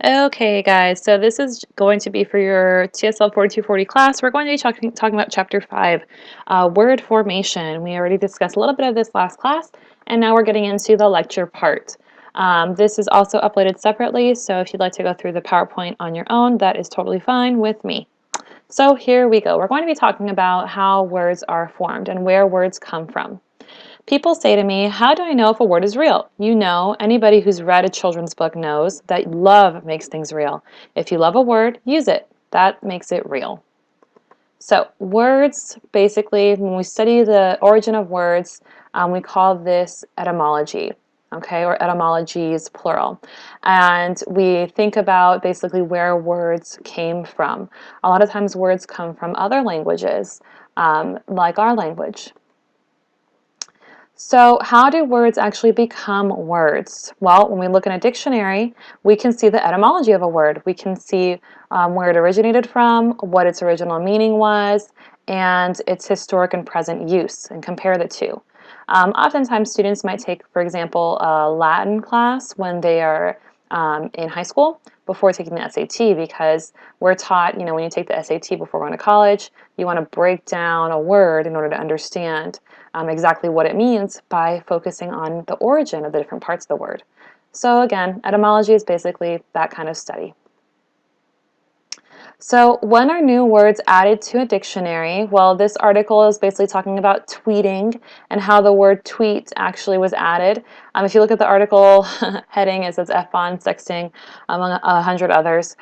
Okay, guys, so this is going to be for your TSL 4240 class. We're going to be talking about Chapter 5, word formation. We already discussed a little bit of this last class, and now we're getting into the lecture part. This is also uploaded separately, so if you'd like to go through the PowerPoint on your own, that is totally fine with me. So here we go. We're going to be talking about how words are formed and where words come from. People say to me, how do I know if a word is real? You know, anybody who's read a children's book knows that love makes things real. If you love a word, use it. That makes it real. So words, basically, when we study the origin of words, we call this etymology, okay, or etymologies, plural. And we think about basically where words came from. A lot of times words come from other languages, like our language. So how do words actually become words? Well, when we look in a dictionary, we can see the etymology of a word. We can see where it originated from, what its original meaning was, and its historic and present use, and compare the two. Oftentimes students might take, for example, a Latin class when they are in high school before taking the SAT, because we're taught, when you take the SAT before going to college, you want to break down a word in order to understand exactly what it means by focusing on the origin of the different parts of the word. So again, etymology is basically that kind of study. So when are new words added to a dictionary? Well, this article is basically talking about tweeting and how the word tweet actually was added. If you look at the article heading, it says F-bomb sexting, among 100 others.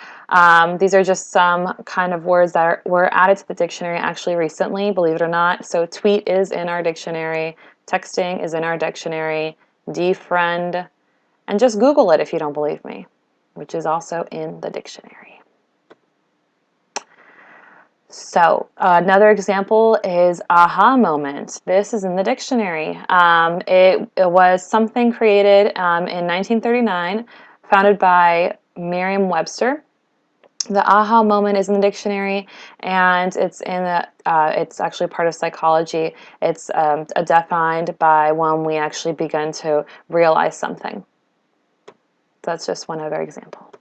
These are just some kind of words that were added to the dictionary actually recently, believe it or not. So tweet is in our dictionary, texting is in our dictionary, defriend, and just Google it if you don't believe me, which is also in the dictionary. So another example is aha moment. This is in the dictionary. It was something created in 1939, founded by Merriam-Webster. The aha moment is in the dictionary, and it's in the. It's actually part of psychology. It's defined by when we actually begin to realize something. That's just one other example.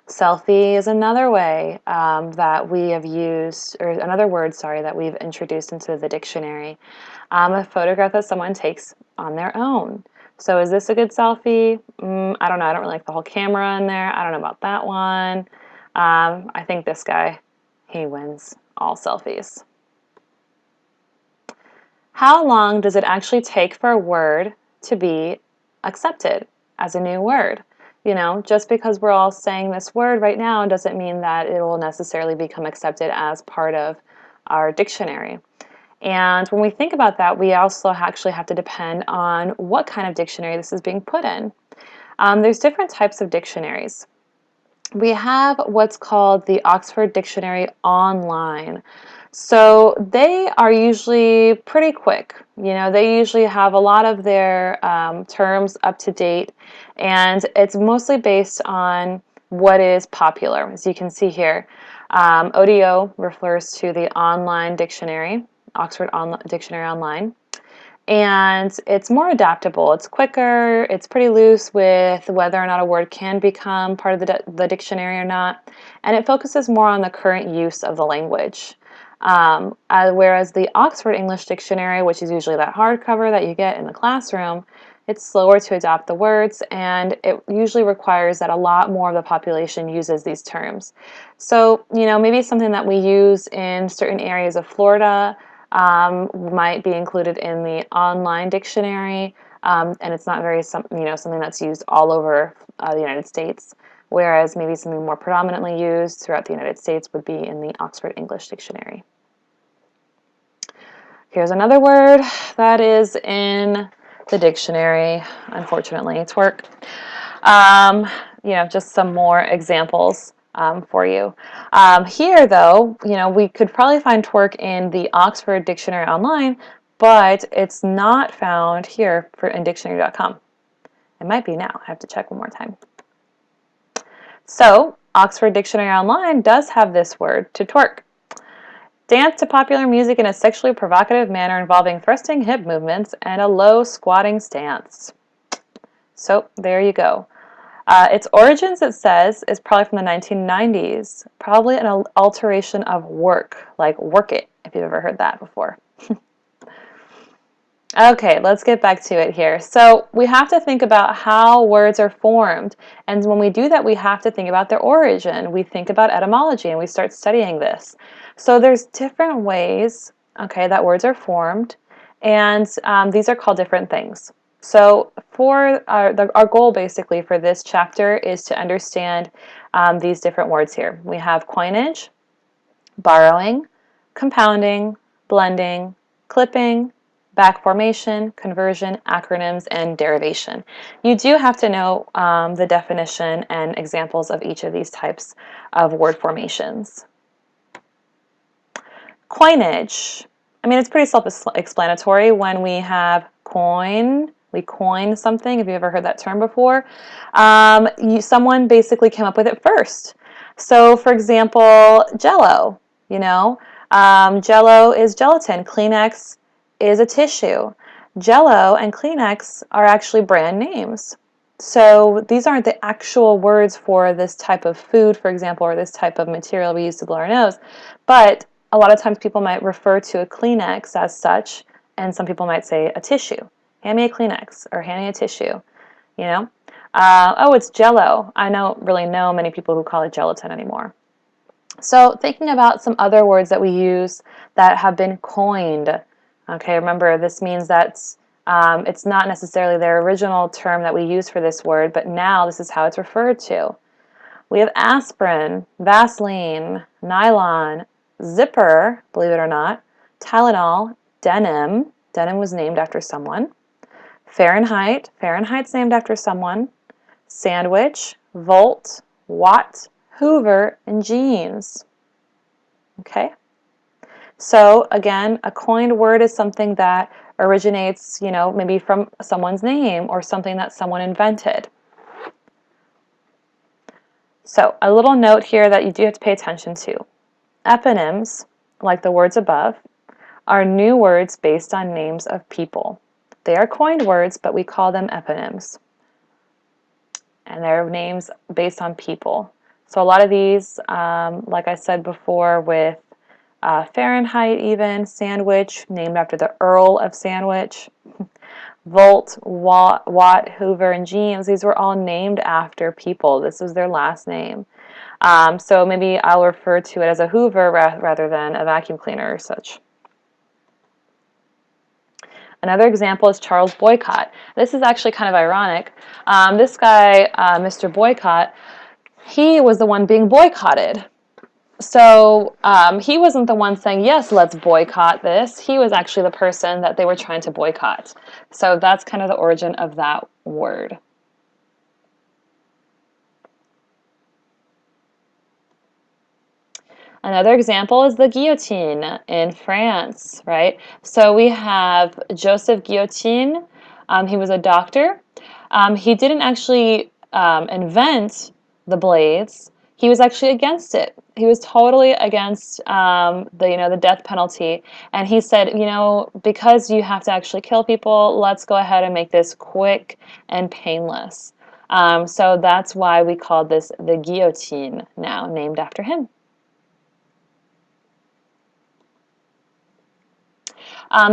Selfie is another way that we have used, or another word, sorry, that we've introduced into the dictionary. A photograph that someone takes on their own. So is this a good selfie? I don't know. I don't really like the whole camera in there. I don't know about that one. I think this guy, he wins all selfies. How long does it actually take for a word to be accepted as a new word? Just because we're all saying this word right now doesn't mean that it will necessarily become accepted as part of our dictionary. And when we think about that, we also actually have to depend on what kind of dictionary this is being put in. There's different types of dictionaries. We have what's called the Oxford Dictionary Online. So they are usually pretty quick. They usually have a lot of their terms up to date, and it's mostly based on what is popular. As you can see here, ODO refers to the online dictionary, Oxford Dictionary Online. And it's more adaptable. It's quicker. It's pretty loose with whether or not a word can become part of the dictionary or not. And it focuses more on the current use of the language. Whereas the Oxford English Dictionary, which is usually that hardcover that you get in the classroom, it's slower to adapt the words, and it usually requires that a lot more of the population uses these terms. So, maybe something that we use in certain areas of Florida might be included in the online dictionary, and it's not something that's used all over the United States, whereas maybe something more predominantly used throughout the United States would be in the Oxford English Dictionary. Here's another word that is in the dictionary, unfortunately, twerk. Just some more examples for you. Here, though, we could probably find twerk in the Oxford Dictionary Online, but it's not found here in dictionary.com. It might be now. I have to check one more time. So, Oxford Dictionary Online does have this word, to twerk. Dance to popular music in a sexually provocative manner involving thrusting hip movements and a low squatting stance. So, there you go. Its origins, it says, is probably from the 1990s, probably an alteration of work, like work it, if you've ever heard that before. Okay, let's get back to it here. So we have to think about how words are formed. And when we do that, we have to think about their origin. We think about etymology and we start studying this. So there's different ways, okay, that words are formed. And these are called different things. So for our goal basically for this chapter is to understand these different words here. We have coinage, borrowing, compounding, blending, clipping, back formation, conversion, acronyms, and derivation. You do have to know the definition and examples of each of these types of word formations. Coinage. I mean, it's pretty self-explanatory. When we have coin, we coin something. Have you ever heard that term before? Someone basically came up with it first. So, for example, Jell-O. You know, Jell-O is gelatin. Kleenex is a tissue. Jell-O and Kleenex are actually brand names. So these aren't the actual words for this type of food, for example, or this type of material we use to blow our nose, but a lot of times people might refer to a Kleenex as such, and some people might say a tissue. Hand me a Kleenex, or hand me a tissue, you know? Oh, it's Jell-O. I don't really know many people who call it gelatin anymore. So thinking about some other words that we use that have been coined. Okay, remember this means that it's not necessarily their original term that we use for this word, but now this is how it's referred to. We have aspirin, Vaseline, nylon, zipper, believe it or not, Tylenol, denim, denim was named after someone, Fahrenheit, Fahrenheit's named after someone, sandwich, volt, watt, Hoover, and jeans. Okay? So again, a coined word is something that originates, you know, maybe from someone's name or something that someone invented. So a little note here that you do have to pay attention to. Eponyms, like the words above, are new words based on names of people. They are coined words, but we call them eponyms. And they're names based on people. So a lot of these, like I said before, with Fahrenheit even, sandwich, named after the Earl of Sandwich, Volt, Watt, Hoover, and jeans, these were all named after people. This was their last name. So maybe I'll refer to it as a Hoover rather than a vacuum cleaner or such. Another example is Charles Boycott. This is actually kind of ironic. This guy, Mr. Boycott, he was the one being boycotted. So he wasn't the one saying, yes, let's boycott this. He was actually the person that they were trying to boycott. So that's kind of the origin of that word. Another example is the guillotine in France, right? So we have Joseph Guillotine. He was a doctor. He didn't actually invent the blades. He was actually against it. He was totally against the death penalty, and he said, because you have to actually kill people, let's go ahead and make this quick and painless. So that's why we call this the guillotine now, named after him.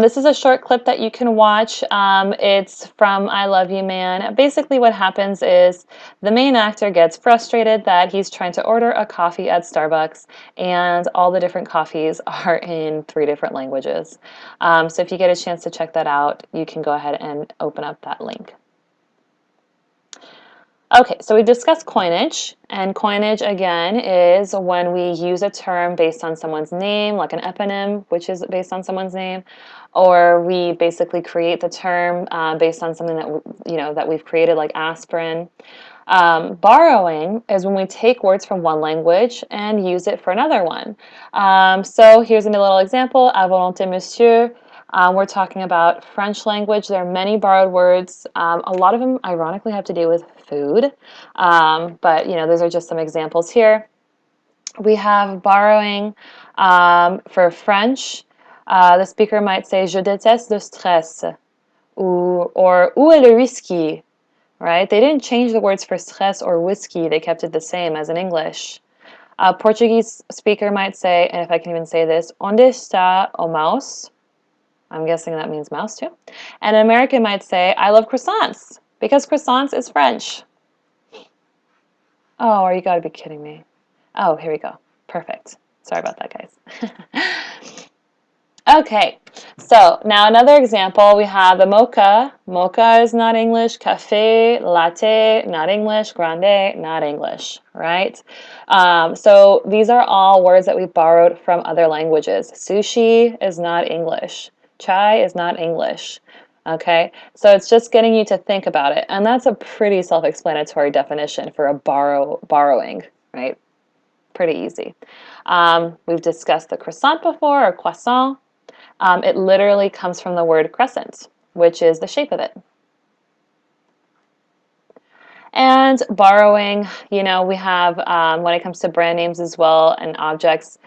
This is a short clip that you can watch. It's from I Love You Man. Basically what happens is the main actor gets frustrated that he's trying to order a coffee at Starbucks and all the different coffees are in 3 different languages. So if you get a chance to check that out, you can go ahead and open up that link. Okay, so we discussed coinage, and coinage again is when we use a term based on someone's name, like an eponym, which is based on someone's name, or we basically create the term based on something that that we've created, like aspirin. Borrowing is when we take words from one language and use it for another one. So here's a little example: à volonté, monsieur. We're talking about French language. There are many borrowed words. A lot of them, ironically, have to do with food. But, those are just some examples here. We have borrowing for French. The speaker might say, je déteste le stress. Or où est le whisky? right? They didn't change the words for stress or whiskey. They kept it the same as in English. A Portuguese speaker might say, and if I can even say this, onde está o mouse? I'm guessing that means mouse too. And an American might say, I love croissants, because croissants is French. Oh, you gotta be kidding me. Oh, here we go. Perfect. Sorry about that, guys. Okay, so now another example, we have the mocha. Mocha is not English. Cafe, latte, not English. Grande, not English, right? So these are all words that we borrowed from other languages. Sushi is not English. Chai is not English. Okay, so it's just getting you to think about it. And that's a pretty self-explanatory definition for a borrowing, right? Pretty easy. We've discussed the croissant before, or croissant. It literally comes from the word crescent, which is the shape of it. And borrowing, you know, we have, when it comes to brand names as well and objects,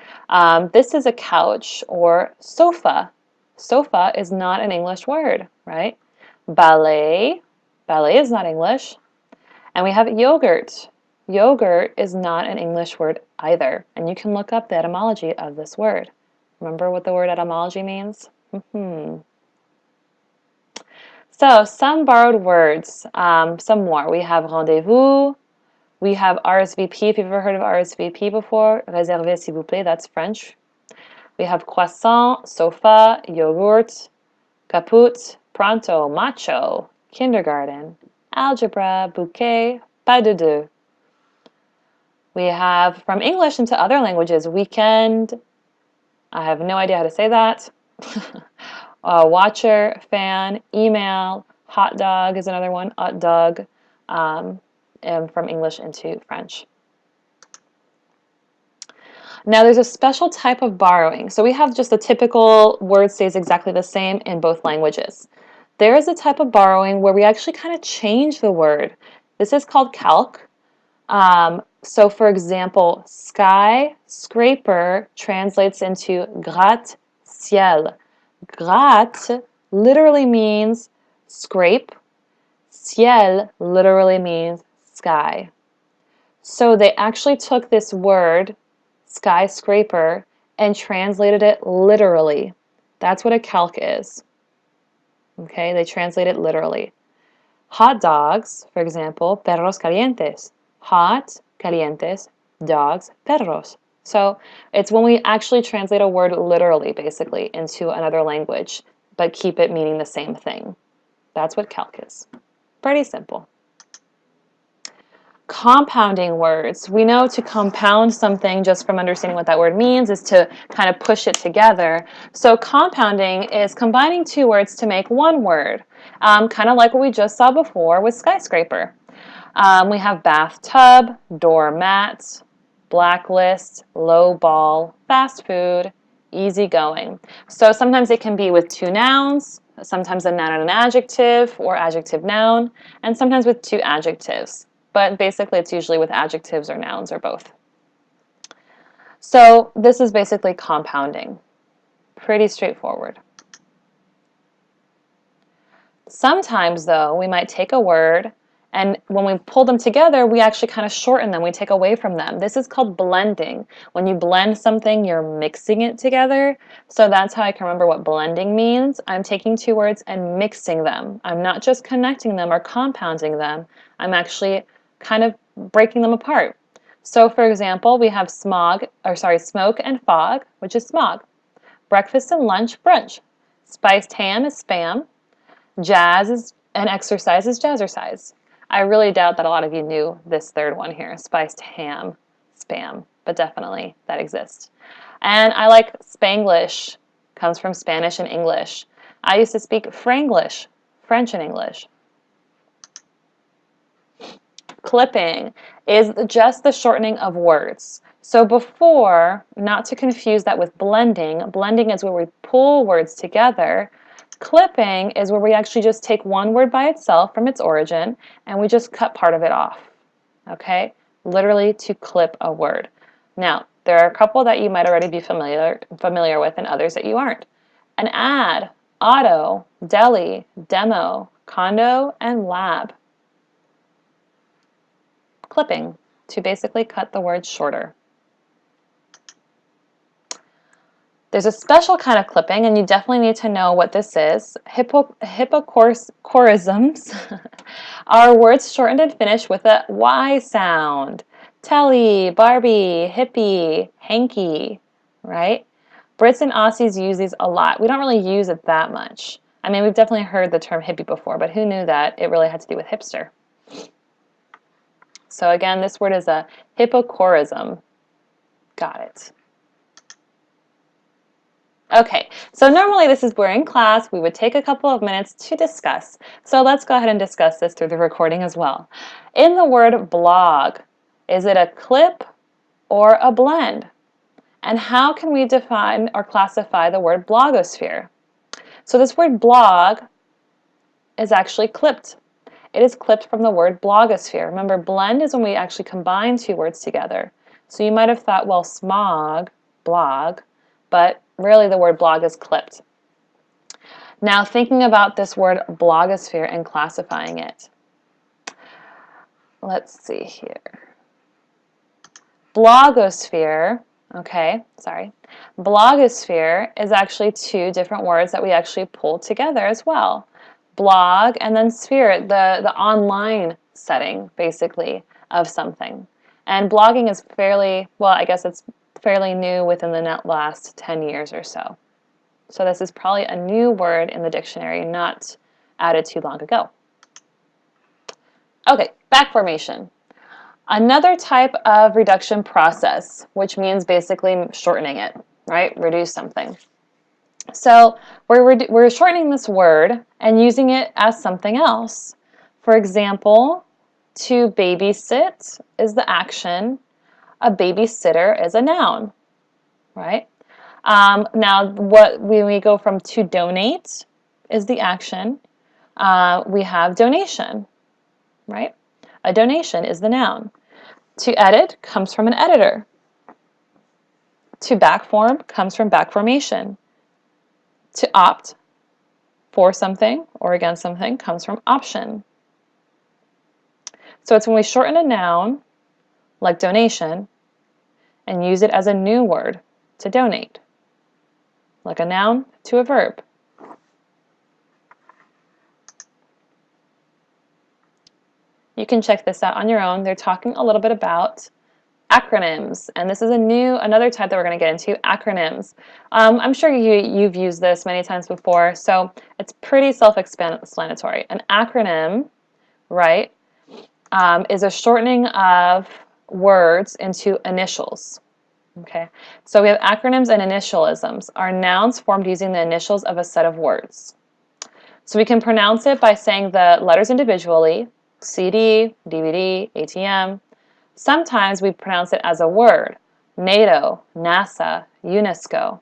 this is a couch or sofa. Sofa is not an English word, right? Ballet, ballet is not English. And we have yogurt. Yogurt is not an English word either. And you can look up the etymology of this word. Remember what the word etymology means? So some borrowed words, some more. We have rendezvous. We have RSVP. If you've ever heard of RSVP before, réservez s'il vous plaît, that's French. We have croissant, sofa, yogurt, caput, pronto, macho, kindergarten, algebra, bouquet, pas de deux. We have from English into other languages, weekend. I have no idea how to say that. Watcher, fan, email, hot dog is another one, hot dog, and from English into French. Now there's a special type of borrowing. So we have just the typical word stays exactly the same in both languages. There is a type of borrowing where we actually kind of change the word. This is called calque. So for example, skyscraper translates into gratte-ciel. Gratte literally means scrape. Ciel literally means sky. So they actually took this word, skyscraper, and translated it literally. That's what a calque is. Okay, they translate it literally. Hot dogs, for example, perros calientes. Hot, calientes, dogs, perros. So it's when we actually translate a word literally, basically, into another language, but keep it meaning the same thing. That's what calque is. Pretty simple. Compounding words. We know to compound something just from understanding what that word means is to kind of push it together. So compounding is combining two words to make one word, kind of like what we just saw before with skyscraper. We have bathtub, doormat, blacklist, low ball, fast food, easygoing. So sometimes it can be with two nouns, sometimes a noun and an adjective, or adjective noun, and sometimes with two adjectives. But basically it's usually with adjectives or nouns or both. So this is basically compounding. Pretty straightforward. Sometimes though, we might take a word and when we pull them together, we actually kind of shorten them. We take away from them. This is called blending. When you blend something, you're mixing it together. So that's how I can remember what blending means. I'm taking two words and mixing them. I'm not just connecting them or compounding them. I'm actually kind of breaking them apart. So for example, we have smoke and fog, which is smog. Breakfast and lunch, brunch. Spiced ham is spam. Jazz is, and exercise is jazzercise. I really doubt that a lot of you knew this third one here, spiced ham, spam, but definitely that exists. And I like Spanglish, comes from Spanish and English. I used to speak Franglish, French and English. Clipping is just the shortening of words. So before, not to confuse that with blending, blending is where we pull words together. Clipping is where we actually just take one word by itself from its origin and we just cut part of it off, okay? Literally to clip a word. Now, there are a couple that you might already be familiar with and others that you aren't. An ad, auto, deli, demo, condo, and lab. clipping, to basically cut the word shorter. There's a special kind of clipping, and you definitely need to know what this is. Hypocorisms are words shortened and finished with a Y sound. Telly, Barbie, hippie, hanky, right? Brits and Aussies use these a lot. We don't really use it that much. I mean, we've definitely heard the term hippie before, but who knew that it really had to do with hipster? So again, this word is a hypocorism. Got it. Okay, so normally this is where in class we would take a couple of minutes to discuss. So let's go ahead and discuss this through the recording as well. In the word blog, is it a clip or a blend? And how can we define or classify the word blogosphere? So this word blog is actually clipped. It is clipped from the word blogosphere. Remember, blend is when we actually combine two words together. So you might have thought, well, smog, blog, but really the word blog is clipped. Now thinking about this word blogosphere and classifying it. Let's see here. Blogosphere, okay, sorry. Blogosphere is actually two different words that we actually pulled together as well. Blog and then sphere, the online setting, basically, of something. And blogging is fairly, well, I guess it's fairly new within the last 10 years or so. So this is probably a new word in the dictionary, not added too long ago. Okay, back formation. Another type of reduction process, which means basically shortening it, right? Reduce something. So we're shortening this word and using it as something else. For example, to babysit is the action. A babysitter is a noun, right? Now, when we go from to donate is the action. We have donation, right? A donation is the noun. To edit comes from an editor. To backform comes from backformation. To opt for something or against something comes from option. So it's when we shorten a noun, like donation, and use it as a new word to donate, like a noun to a verb. You can check this out on your own. They're talking a little bit about acronyms, and this is another type that we're going to get into, acronyms. I'm sure you've used this many times before, so it's pretty self-explanatory. An acronym, right, is a shortening of words into initials. Okay, so we have acronyms and initialisms, are nouns formed using the initials of a set of words. So we can pronounce it by saying the letters individually, CD, DVD, ATM. Sometimes we pronounce it as a word, NATO, NASA, UNESCO,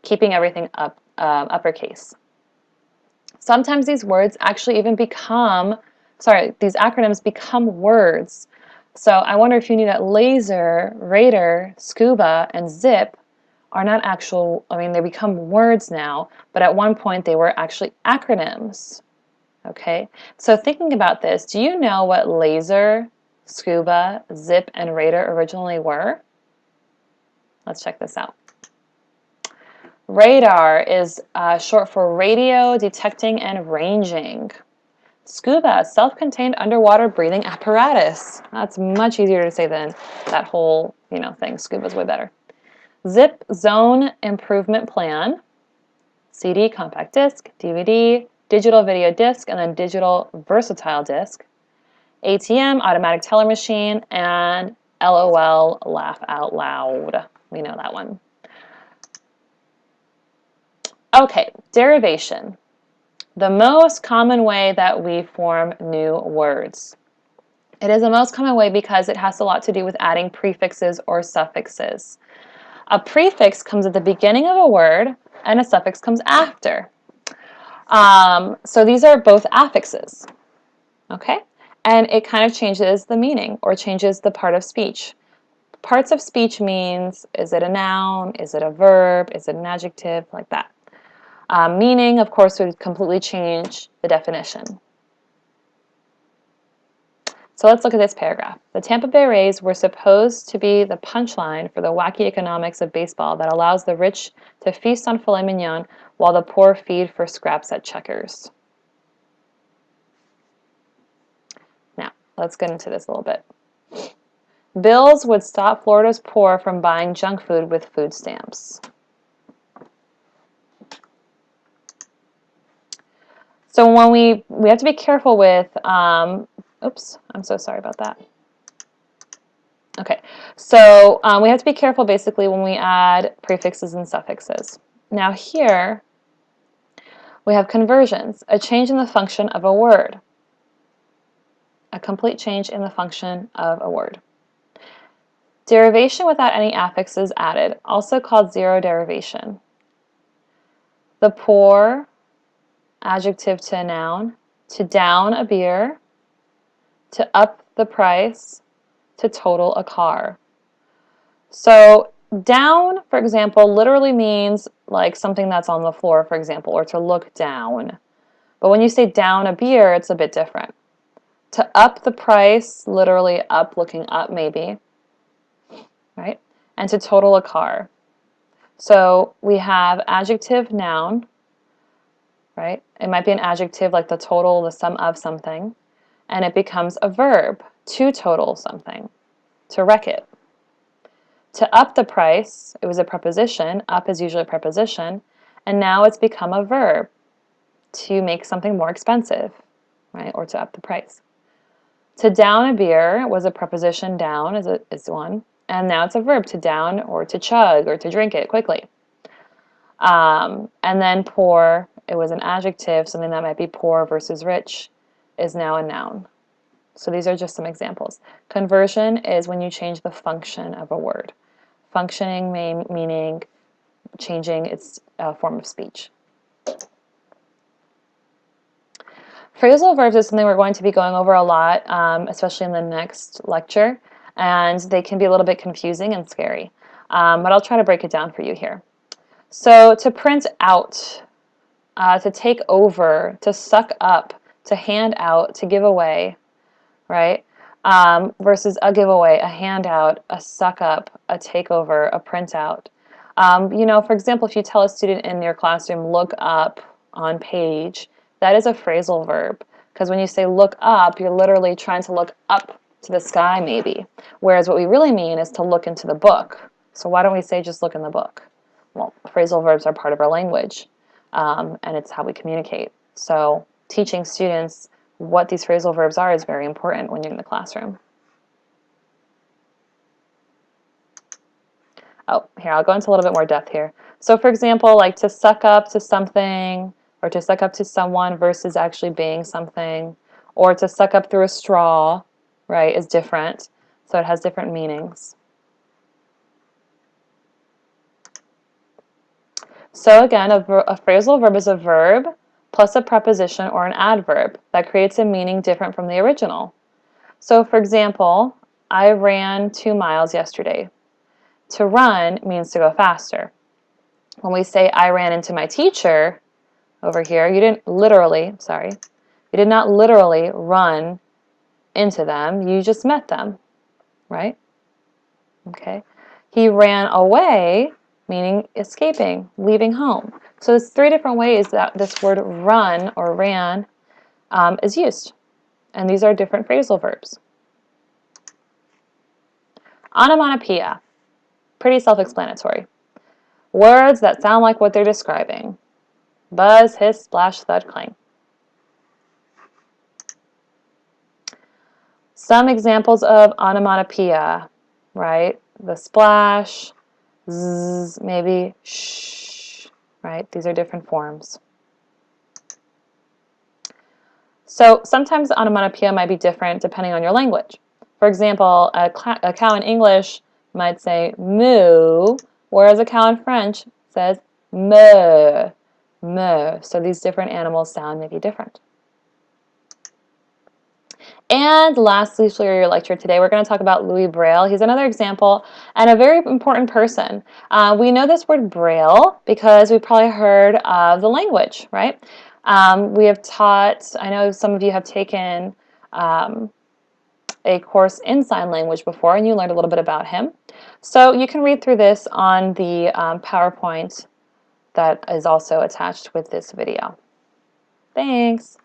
keeping everything uppercase. Sometimes these words actually even these acronyms become words. So I wonder if you knew that laser, radar, scuba, and zip are not actual, they become words now, but at one point they were actually acronyms. Okay, so thinking about this, do you know what laser, scuba, zip, and radar originally were? Let's check this out. Radar is short for radio detecting and ranging. Scuba, self-contained underwater breathing apparatus. That's much easier to say than that whole, thing. Scuba's way better. Zip, zone improvement plan. CD, compact disc. DVD, digital video disc, and then digital versatile disc. ATM, automatic teller machine, and LOL, laugh out loud. We know that one. Okay, derivation. The most common way that we form new words. It is the most common way because it has a lot to do with adding prefixes or suffixes. A prefix comes at the beginning of a word and a suffix comes after. So these are both affixes, okay? And it kind of changes the meaning or changes the part of speech. Parts of speech means, is it a noun, is it a verb, is it an adjective, like that. Meaning, of course, would completely change the definition. So let's look at this paragraph. The Tampa Bay Rays were supposed to be the punchline for the wacky economics of baseball that allows the rich to feast on filet mignon while the poor feed for scraps at Checkers. Now, let's get into this a little bit. Bills would stop Florida's poor from buying junk food with food stamps. So when we have to be careful with, oops, I'm so sorry about that. Okay, so we have to be careful basically when we add prefixes and suffixes. Now here, we have conversions, a change in the function of a word. A complete change in the function of a word. Derivation without any affixes added, also called zero derivation. The poor, adjective to a noun, to down a beer, to up the price, to total a car. So down, for example, literally means like something that's on the floor, for example, or to look down. But when you say down a beer, it's a bit different. To up the price, literally up, looking up maybe, right? And to total a car. So we have adjective, noun, right? It might be an adjective like the total, the sum of something, and it becomes a verb, to total something, to wreck it. To up the price, it was a preposition, up is usually a preposition, and now it's become a verb, to make something more expensive, right? Or to up the price. To down a beer was a preposition, down is one, and now it's a verb, to down or to chug or to drink it quickly. And then poor, it was an adjective, something that might be poor versus rich, is now a noun. So these are just some examples. Conversion is when you change the function of a word. Functioning meaning changing its form of speech. Phrasal verbs is something we're going to be going over a lot, especially in the next lecture, and they can be a little bit confusing and scary, but I'll try to break it down for you here. So to print out, to take over, to suck up, to hand out, to give away, right? Versus a giveaway, a handout, a suck up, a takeover, a printout. You know, for example, if you tell a student in your classroom, look up on page, that is a phrasal verb. Because when you say look up, you're literally trying to look up to the sky maybe. Whereas what we really mean is to look into the book. So why don't we say just look in the book? Well, phrasal verbs are part of our language, and it's how we communicate. So teaching students what these phrasal verbs are is very important when you're in the classroom. Oh, here, I'll go into a little bit more depth here. So for example, like to suck up to something, or to suck up to someone versus actually being something, or to suck up through a straw, right, is different. So it has different meanings. So again, a phrasal verb is a verb plus a preposition or an adverb that creates a meaning different from the original. So for example, I ran 2 miles yesterday. To run means to go faster. When we say I ran into my teacher over here, you did not literally run into them, you just met them, right? Okay. He ran away, meaning escaping, leaving home. So there's 3 different ways that this word run or ran is used. And these are different phrasal verbs. Onomatopoeia. Pretty self-explanatory. Words that sound like what they're describing. Buzz, hiss, splash, thud, clang. Some examples of onomatopoeia, right? The splash, zzz, maybe shh, right? These are different forms. So sometimes onomatopoeia might be different depending on your language. For example, a cow in English might say moo, whereas a cow in French says me, me. So these different animals sound maybe different. And lastly, for your lecture today, we're going to talk about Louis Braille. He's another example and a very important person. We know this word Braille because we've probably heard of the language, right? We have taught, I know some of you have taken a course in sign language before, and you learned a little bit about him. So you can read through this on the PowerPoint that is also attached with this video. Thanks!